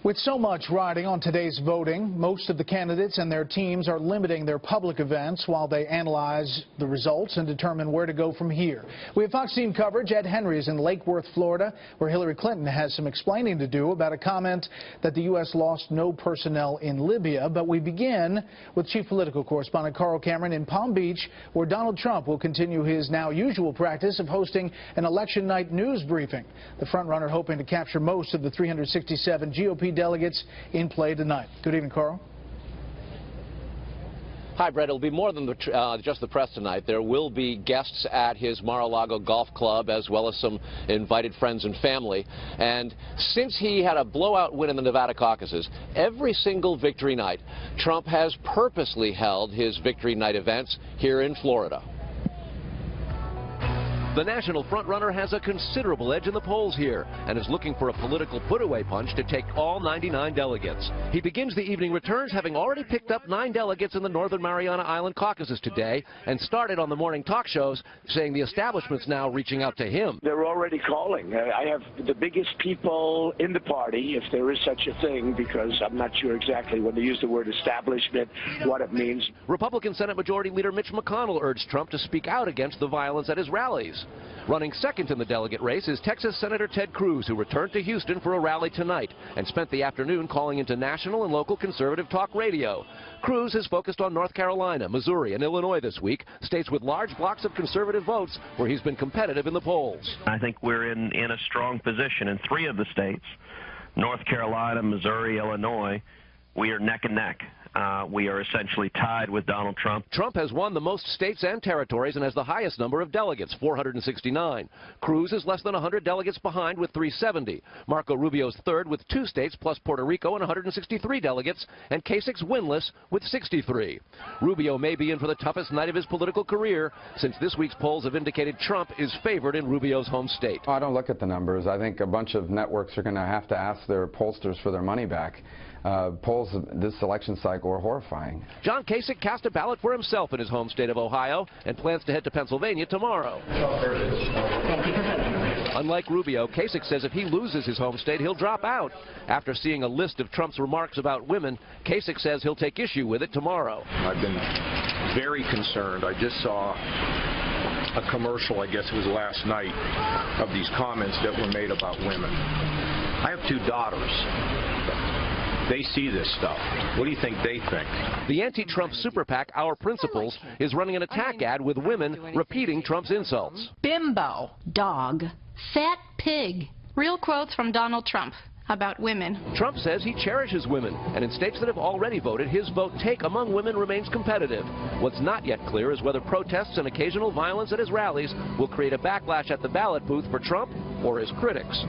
With so much riding on today's voting, most of the candidates and their teams are limiting their public events while they analyze the results and determine where to go from here. We have Fox team coverage. Ed Henry is in Lake Worth, Florida, where Hillary Clinton has some explaining to do about a comment that the U.S. lost no personnel in Libya. But we begin with chief political correspondent Carl Cameron in Palm Beach, where Donald Trump will continue his now usual practice of hosting an election night news briefing. The frontrunner hoping to capture most of the 367 GOP delegates in play tonight. Good evening, Carl. Hi, Brett. It'll be more than just the press tonight. There will be guests at his Mar-a-Lago golf club, as well as some invited friends and family. And since he had a blowout win in the Nevada caucuses, every single victory night, Trump has purposely held his victory night events here in Florida. The national frontrunner has a considerable edge in the polls here and is looking for a political put-away punch to take all 99 delegates. He begins the evening returns having already picked up 9 delegates in the Northern Mariana Island caucuses today and started on the morning talk shows saying the establishment's now reaching out to him. They're already calling. I have the biggest people in the party, if there is such a thing, because I'm not sure exactly when they use the word establishment, what it means. Republican Senate Majority Leader Mitch McConnell urged Trump to speak out against the violence at his rallies. Running second in the delegate race is Texas Senator Ted Cruz, who returned to Houston for a rally tonight and spent the afternoon calling into national and local conservative talk radio. Cruz has focused on North Carolina, Missouri, and Illinois this week, states with large blocks of conservative votes where he's been competitive in the polls. I think we're in a strong position in 3 of the states, North Carolina, Missouri, Illinois. We are neck and neck. We are essentially tied with Donald Trump. Trump has won the most states and territories and has the highest number of delegates, 469. Cruz is less than 100 delegates behind with 370. Marco Rubio's third with 2 states plus Puerto Rico and 163 delegates, and Kasich's winless with 63. Rubio may be in for the toughest night of his political career, since this week's polls have indicated Trump is favored in Rubio's home state. I don't look at the numbers. I think a bunch of networks are going to have to ask their pollsters for their money back. Polls this election cycle are horrifying. John Kasich cast a ballot for himself in his home state of Ohio and plans to head to Pennsylvania tomorrow. Unlike Rubio, Kasich says if he loses his home state, he'll drop out. After seeing a list of Trump's remarks about women, Kasich says he'll take issue with it tomorrow. I've been very concerned. I just saw a commercial, I guess it was last night, of these comments that were made about women. I have 2 daughters. They see this stuff. What do you think they think? The anti-Trump super PAC, Our Principles, is running an attack ad with women repeating Trump's insults. Bimbo, dog, fat pig. Real quotes from Donald Trump about women. Trump says he cherishes women, and in states that have already voted, his vote take among women remains competitive. What's not yet clear is whether protests and occasional violence at his rallies will create a backlash at the ballot booth for Trump or his critics.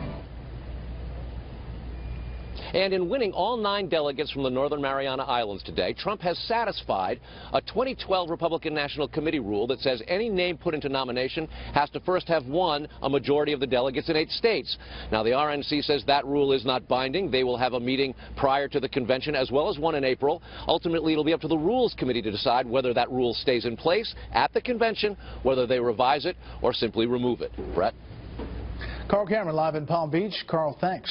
And in winning all 9 delegates from the Northern Mariana Islands today, Trump has satisfied a 2012 Republican National Committee rule that says any name put into nomination has to first have won a majority of the delegates in 8 states. Now, the RNC says that rule is not binding. They will have a meeting prior to the convention, as well as one in April. Ultimately, it'll be up to the Rules Committee to decide whether that rule stays in place at the convention, whether they revise it, or simply remove it. Brett? Carl Cameron live in Palm Beach. Carl, thanks.